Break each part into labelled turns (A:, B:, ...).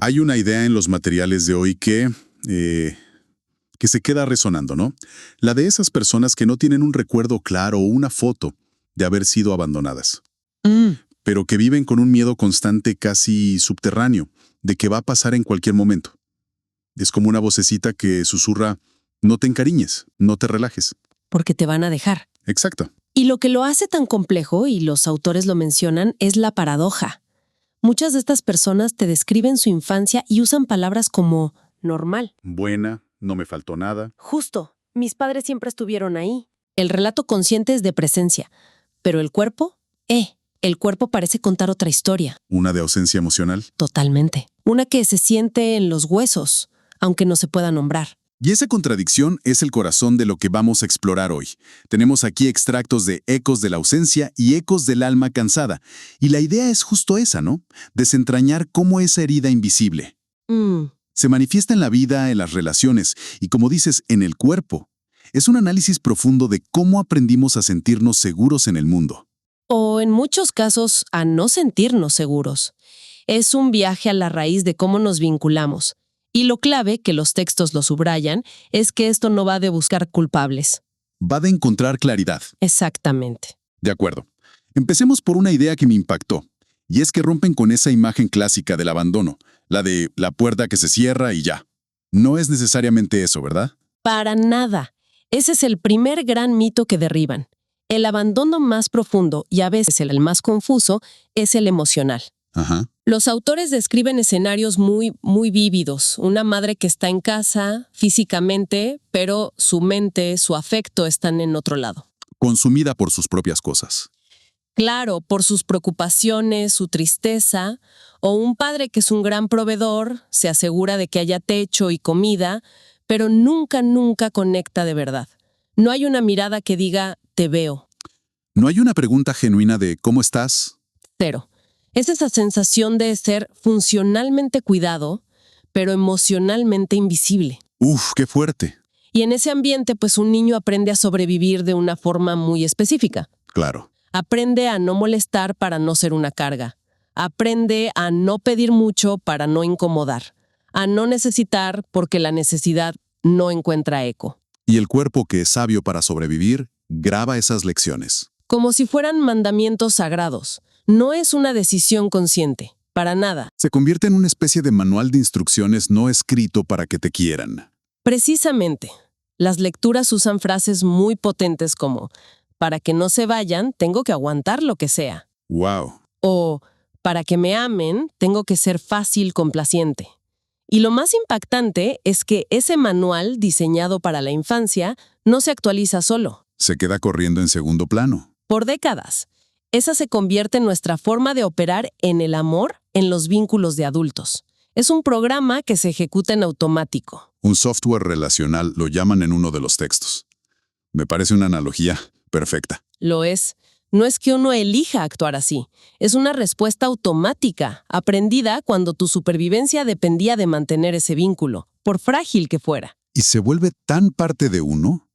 A: Hay una idea en los materiales de hoy que se queda resonando, ¿no? La de esas personas que no tienen un recuerdo claro o una foto de haber sido abandonadas, pero que viven con un miedo constante casi subterráneo de que va a pasar en cualquier momento. Es como una vocecita que susurra, no te encariñes, no te relajes.
B: Porque te van a dejar.
A: Exacto.
B: Y lo que lo hace tan complejo, y los autores lo mencionan, es la paradoja. Muchas de estas personas te describen su infancia y usan palabras como normal.
A: Buena, no me faltó nada.
B: Justo, mis padres siempre estuvieron ahí. El relato consciente es de presencia, pero el cuerpo, el cuerpo parece contar otra historia.
A: Una de ausencia emocional.
B: Totalmente. Una que se siente en los huesos, aunque no se pueda nombrar.
A: Y esa contradicción es el corazón de lo que vamos a explorar hoy. Tenemos aquí extractos de ecos de la ausencia y ecos del alma cansada. Y la idea es justo esa, ¿no? Desentrañar cómo esa herida invisible se manifiesta en la vida, en las relaciones y, como dices, en el cuerpo. Es un análisis profundo de cómo aprendimos a sentirnos seguros en el mundo.
B: O en muchos casos, a no sentirnos seguros. Es un viaje a la raíz de cómo nos vinculamos. Y lo clave, que los textos lo subrayan, es que esto no va de buscar culpables.
A: Va de encontrar claridad.
B: Exactamente.
A: De acuerdo. Empecemos por una idea que me impactó. Y es que rompen con esa imagen clásica del abandono, la de la puerta que se cierra y ya. No es necesariamente eso, ¿verdad?
B: Para nada. Ese es el primer gran mito que derriban. El abandono más profundo, y a veces el más confuso, es el emocional.
A: Ajá.
B: Los autores describen escenarios muy vívidos. Una madre que está en casa físicamente, pero su mente, su afecto están en otro lado.
A: Consumida por sus propias cosas.
B: Claro, por sus preocupaciones, su tristeza, o un padre que es un gran proveedor, se asegura de que haya techo y comida, pero nunca conecta de verdad. No hay una mirada que diga, te veo.
A: ¿No hay una pregunta genuina de ¿cómo estás?
B: Cero. Es esa sensación de ser funcionalmente cuidado, pero emocionalmente invisible.
A: ¡Uf, qué fuerte!
B: Y en ese ambiente, pues un niño aprende a sobrevivir de una forma muy específica.
A: Claro.
B: Aprende a no molestar para no ser una carga. Aprende a no pedir mucho para no incomodar. A no necesitar porque la necesidad no encuentra eco.
A: Y el cuerpo, que es sabio para sobrevivir, graba esas lecciones.
B: Como si fueran mandamientos sagrados. No es una decisión consciente, para nada.
A: Se convierte en una especie de manual de instrucciones no escrito para que te quieran.
B: Precisamente. Las lecturas usan frases muy potentes como para que no se vayan, tengo que aguantar lo que sea.
A: ¡Wow!
B: O para que me amen, tengo que ser fácil, complaciente. Y lo más impactante es que ese manual diseñado para la infancia no se actualiza solo.
A: Se queda corriendo en segundo plano.
B: Por décadas. Esa se convierte en nuestra forma de operar en el amor, en los vínculos de adultos. Es un programa que se ejecuta en automático.
A: Un software relacional lo llaman en uno de los textos. Me parece una analogía perfecta.
B: Lo es. No es que uno elija actuar así. Es una respuesta automática, aprendida cuando tu supervivencia dependía de mantener ese vínculo, por frágil que fuera.
A: Y se vuelve tan parte de uno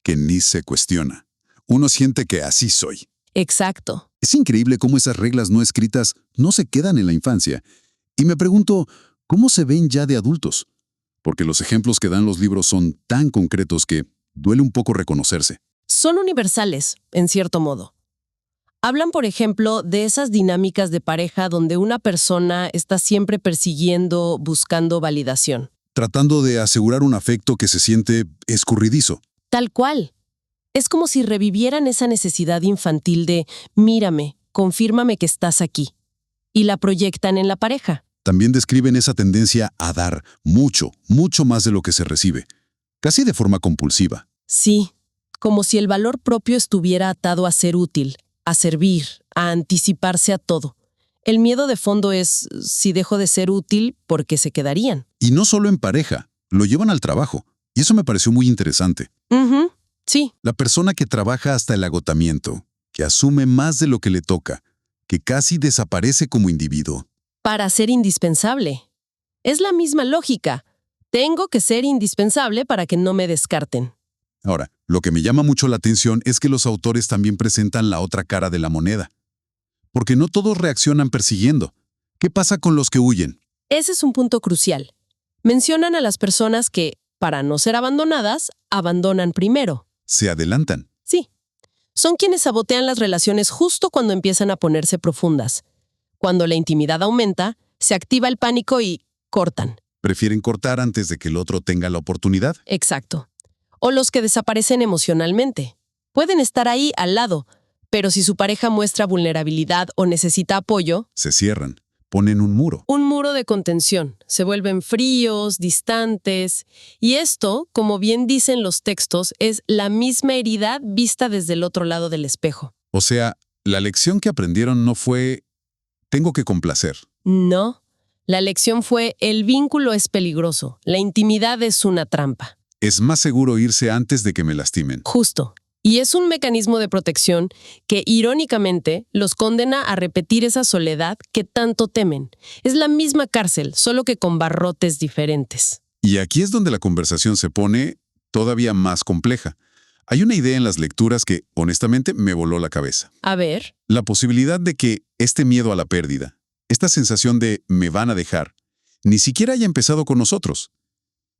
A: que ni se cuestiona. Uno siente que así soy.
B: Exacto.
A: Es increíble cómo esas reglas no escritas no se quedan en la infancia. Y me pregunto, ¿cómo se ven ya de adultos? Porque los ejemplos que dan los libros son tan concretos que duele un poco reconocerse.
B: Son universales, en cierto modo. Hablan, por ejemplo, de esas dinámicas de pareja donde una persona está siempre persiguiendo, buscando validación.
A: Tratando de asegurar un afecto que se siente escurridizo.
B: Tal cual. Es como si revivieran esa necesidad infantil de mírame, confírmame que estás aquí. Y la proyectan en la pareja.
A: También describen esa tendencia a dar mucho más de lo que se recibe. Casi de forma compulsiva.
B: Sí, como si el valor propio estuviera atado a ser útil, a servir, a anticiparse a todo. El miedo de fondo es, si dejo de ser útil, ¿por qué se quedarían?
A: Y no solo en pareja, lo llevan al trabajo. Y eso me pareció muy interesante.
B: Sí.
A: La persona que trabaja hasta el agotamiento, que asume más de lo que le toca, que casi desaparece como individuo.
B: Para ser indispensable. Es la misma lógica. Tengo que ser indispensable para que no me descarten.
A: Ahora, lo que me llama mucho la atención es que los autores también presentan la otra cara de la moneda. Porque no todos reaccionan persiguiendo. ¿Qué pasa con los que huyen?
B: Ese es un punto crucial. Mencionan a las personas que, para no ser abandonadas, abandonan primero.
A: Se adelantan.
B: Sí, son quienes sabotean las relaciones justo cuando empiezan a ponerse profundas. Cuando la intimidad aumenta, se activa el pánico y cortan.
A: Prefieren cortar antes de que el otro tenga la oportunidad.
B: Exacto. O los que desaparecen emocionalmente. Pueden estar ahí al lado, pero si su pareja muestra vulnerabilidad o necesita apoyo,
A: Se cierran. Ponen un muro.
B: un muro de contención. Se vuelven fríos, distantes. Y esto, como bien dicen los textos, es la misma herida vista desde el otro lado del espejo.
A: O sea, la lección que aprendieron no fue tengo que complacer.
B: No. La lección fue el vínculo es peligroso. La intimidad es una trampa.
A: Es más seguro irse antes de que me lastimen.
B: Justo. Y es un mecanismo de protección que, irónicamente, los condena a repetir esa soledad que tanto temen. Es la misma cárcel, solo que con barrotes diferentes.
A: Y aquí es donde la conversación se pone todavía más compleja. Hay una idea en las lecturas que, honestamente, me voló la cabeza.
B: A ver,
A: La posibilidad de que este miedo a la pérdida, esta sensación de me van a dejar, ni siquiera haya empezado con nosotros.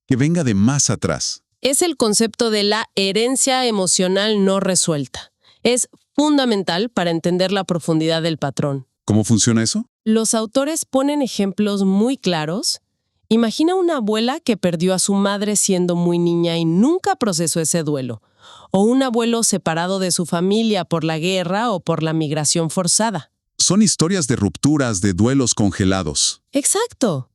A: Que venga de más atrás.
B: es el concepto de la herencia emocional no resuelta. Es fundamental para entender la profundidad del patrón.
A: ¿Cómo funciona eso?
B: Los autores ponen ejemplos muy claros. Imagina una abuela que perdió a su madre siendo muy niña y nunca procesó ese duelo. O un abuelo separado de su familia por la guerra o por la migración forzada.
A: Son historias de rupturas, de duelos congelados.
B: Exacto.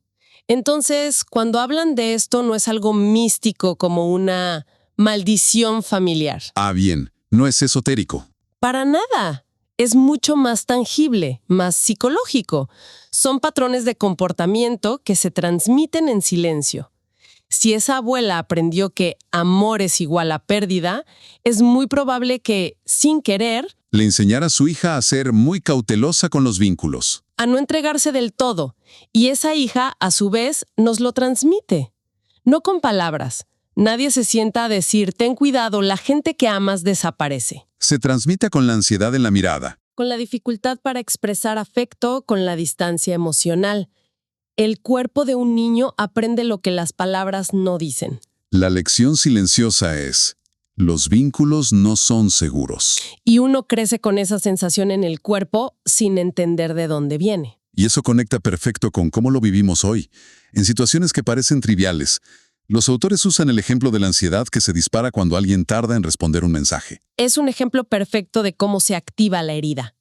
B: Entonces, cuando hablan de esto, no es algo místico como una maldición familiar.
A: Ah, bien, no es esotérico.
B: Para nada. Es mucho más tangible, más psicológico. Son patrones de comportamiento que se transmiten en silencio. Si esa abuela aprendió que amor es igual a pérdida, es muy probable que, sin querer,
A: Le enseñara a su hija a ser muy cautelosa con los vínculos.
B: a no entregarse del todo. Y esa hija, a su vez, nos lo transmite. No con palabras. Nadie se sienta a decir, ten cuidado, la gente que amas desaparece.
A: Se transmite con la ansiedad en la mirada.
B: Con la dificultad para expresar afecto, con la distancia emocional. El cuerpo de un niño aprende lo que las palabras no dicen.
A: La lección silenciosa es, los vínculos no son seguros.
B: Y uno crece con esa sensación en el cuerpo sin entender de dónde viene.
A: Y eso conecta perfecto con cómo lo vivimos hoy. En situaciones que parecen triviales, los autores usan el ejemplo de la ansiedad que se dispara cuando alguien tarda en responder un mensaje.
B: Es un ejemplo perfecto de cómo se activa la herida.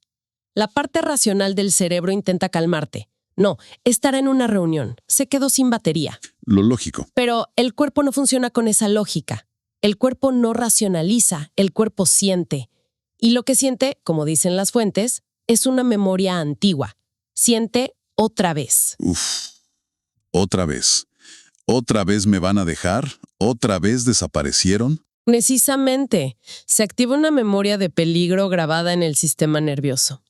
B: La parte racional del cerebro intenta calmarte. No, estará en una reunión. Se quedó sin batería.
A: Lo lógico.
B: Pero el cuerpo no funciona con esa lógica. El cuerpo no racionaliza, el cuerpo siente. Y lo que siente, como dicen las fuentes, es una memoria antigua. Siente otra vez.
A: Uf. Otra vez. ¿Otra vez me van a dejar? ¿Otra vez desaparecieron?
B: Precisamente, se activa una memoria de peligro grabada en el sistema nervioso.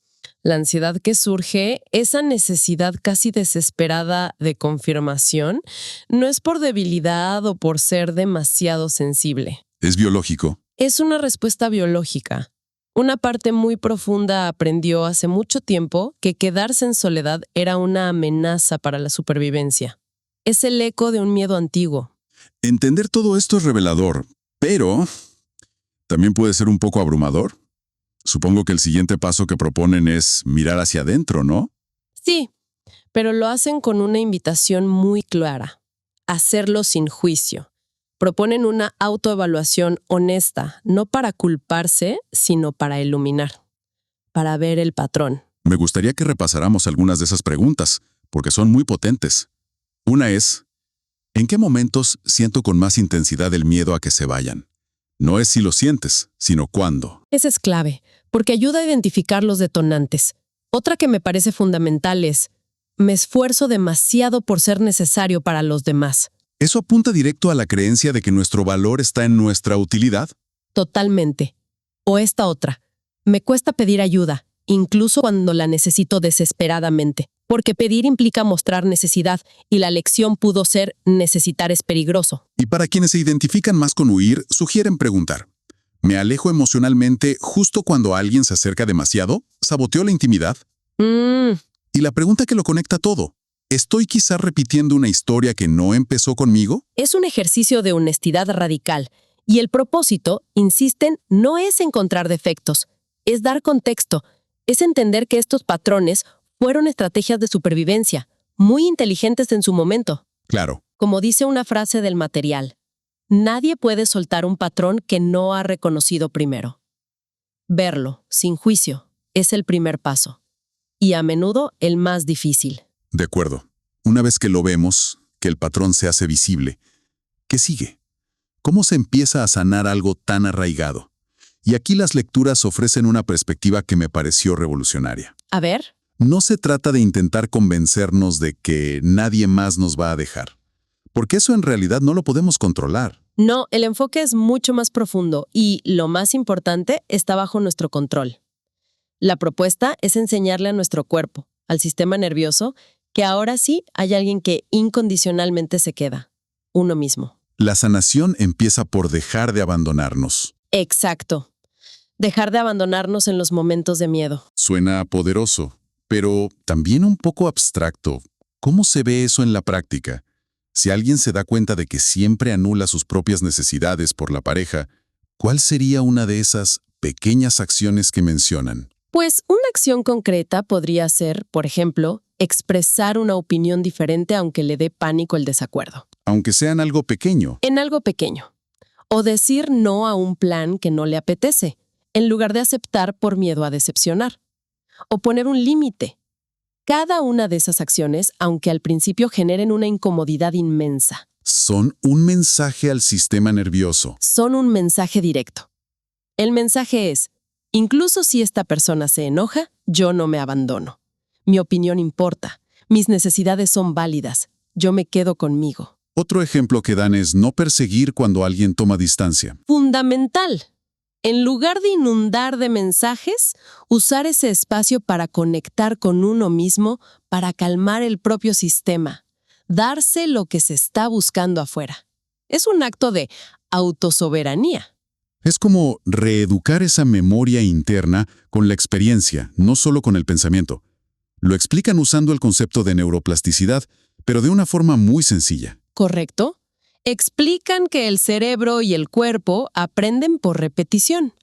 B: La ansiedad que surge, esa necesidad casi desesperada de confirmación, no es por debilidad o por ser demasiado sensible.
A: Es biológico.
B: Es una respuesta biológica. Una parte muy profunda aprendió hace mucho tiempo que quedarse en soledad era una amenaza para la supervivencia. Es el eco de un miedo antiguo.
A: Entender todo esto es revelador, pero también puede ser un poco abrumador. Supongo que el siguiente paso que proponen es mirar hacia adentro, ¿no?
B: Sí, pero lo hacen con una invitación muy clara. Hacerlo sin juicio. Proponen una autoevaluación honesta, no para culparse, sino para iluminar, para ver el patrón.
A: Me gustaría que repasáramos algunas de esas preguntas, porque son muy potentes. Una es, ¿en qué momentos siento con más intensidad el miedo a que se vayan? No es si lo sientes, sino cuándo.
B: Esa es clave, porque ayuda a identificar los detonantes. Otra que me parece fundamental es, me esfuerzo demasiado por ser necesario para los demás.
A: ¿Eso apunta directo a la creencia de que nuestro valor está en nuestra utilidad?
B: Totalmente. O esta otra, me cuesta pedir ayuda, incluso cuando la necesito desesperadamente. Porque pedir implica mostrar necesidad y la lección pudo ser necesitar es peligroso.
A: Y para quienes se identifican más con huir, sugieren preguntar. ¿Me alejo emocionalmente justo cuando alguien se acerca demasiado? ¿Saboteo la intimidad? Y la pregunta que lo conecta todo. ¿Estoy quizá repitiendo una historia que no empezó conmigo?
B: Es un ejercicio de honestidad radical, y el propósito, insisten, no es encontrar defectos, es dar contexto, es entender que estos patrones fueron estrategias de supervivencia, muy inteligentes en su momento.
A: Claro.
B: Como dice una frase del material, nadie puede soltar un patrón que no ha reconocido primero. Verlo, sin juicio, es el primer paso, y a menudo el más difícil.
A: De acuerdo. Una vez que lo vemos, que el patrón se hace visible, ¿qué sigue? ¿Cómo se empieza a sanar algo tan arraigado? Y aquí las lecturas ofrecen una perspectiva que me pareció revolucionaria.
B: A ver,
A: No se trata de intentar convencernos de que nadie más nos va a dejar, porque eso en realidad no lo podemos controlar.
B: no, el enfoque es mucho más profundo y, lo más importante, está bajo nuestro control. La propuesta es enseñarle a nuestro cuerpo, al sistema nervioso, que ahora sí hay alguien que incondicionalmente se queda, uno mismo.
A: La sanación empieza por dejar de abandonarnos.
B: Exacto. Dejar de abandonarnos en los momentos de miedo.
A: Suena poderoso, pero también un poco abstracto. ¿Cómo se ve eso en la práctica? Si alguien se da cuenta de que siempre anula sus propias necesidades por la pareja, ¿cuál sería una de esas pequeñas acciones que mencionan?
B: Pues una acción concreta podría ser, por ejemplo, expresar una opinión diferente aunque le dé pánico el desacuerdo.
A: Aunque sean algo pequeño.
B: En algo pequeño. O decir no a un plan que no le apetece, en lugar de aceptar por miedo a decepcionar. O poner un límite. Cada una de esas acciones, aunque al principio generen una incomodidad inmensa,
A: Son un mensaje al sistema nervioso.
B: son un mensaje directo. El mensaje es, incluso si esta persona se enoja, yo no me abandono. Mi opinión importa. Mis necesidades son válidas. Yo me quedo conmigo.
A: Otro ejemplo que dan es no perseguir cuando alguien toma distancia.
B: Fundamental. En lugar de inundar de mensajes, usar ese espacio para conectar con uno mismo, para calmar el propio sistema, darse lo que se está buscando afuera. Es un acto de autosoberanía.
A: Es como reeducar esa memoria interna con la experiencia, no solo con el pensamiento. Lo explican usando el concepto de neuroplasticidad, pero de una forma muy sencilla.
B: ¿Correcto? Explican que el cerebro y el cuerpo aprenden por repetición.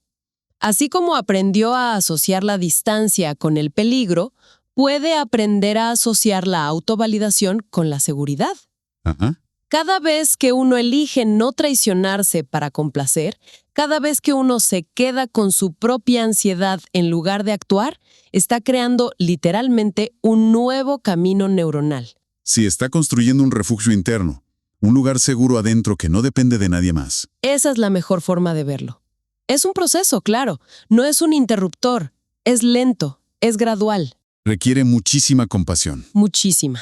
B: Así como aprendió a asociar la distancia con el peligro, puede aprender a asociar la autovalidación con la seguridad.
A: Ajá.
B: Cada vez que uno elige no traicionarse para complacer, cada vez que uno se queda con su propia ansiedad en lugar de actuar, está creando literalmente un nuevo camino neuronal.
A: Si está construyendo un refugio interno, un lugar seguro adentro que no depende de nadie más.
B: Esa es la mejor forma de verlo. Es un proceso, claro, no es un interruptor, es lento, es gradual,
A: Requiere muchísima compasión.
B: muchísima.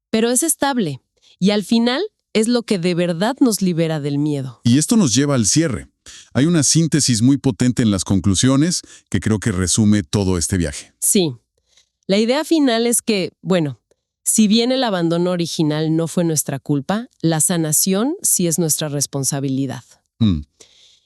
B: Pero es estable, y al final es lo que de verdad nos libera del miedo.
A: Y esto nos lleva al cierre. Hay una síntesis muy potente en las conclusiones que creo que resume todo este viaje.
B: Sí, la idea final es que, bueno, si bien el abandono original no fue nuestra culpa, la sanación sí es nuestra responsabilidad.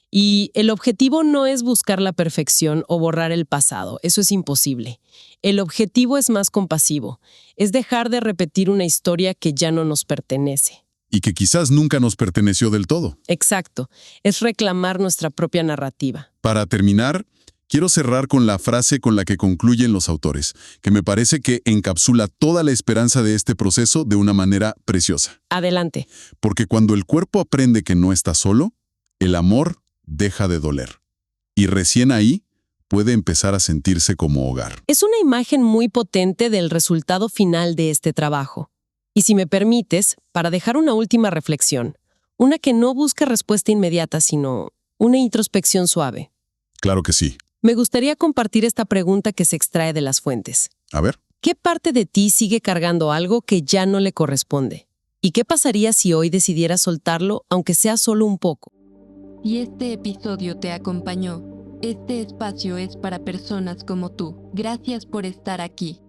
B: Y el objetivo no es buscar la perfección o borrar el pasado, eso es imposible. El objetivo es más compasivo, es dejar de repetir una historia que ya no nos pertenece.
A: Y que quizás nunca nos perteneció del todo.
B: Exacto, es reclamar nuestra propia narrativa.
A: Para terminar, quiero cerrar con la frase con la que concluyen los autores, que me parece que encapsula toda la esperanza de este proceso de una manera preciosa.
B: Adelante.
A: Porque cuando el cuerpo aprende que no está solo, el amor deja de doler. Y recién ahí puede empezar a sentirse como hogar.
B: Es una imagen muy potente del resultado final de este trabajo. Y si me permites, para dejar una última reflexión, una que no busca respuesta inmediata, sino una introspección suave.
A: Claro que sí.
B: Me gustaría compartir esta pregunta que se extrae de las fuentes.
A: A ver.
B: ¿Qué parte de ti sigue cargando algo que ya no le corresponde? ¿Y qué pasaría si hoy decidieras soltarlo, aunque sea solo un poco?
C: Si este episodio te acompañó, este espacio es para personas como tú. Gracias por estar aquí.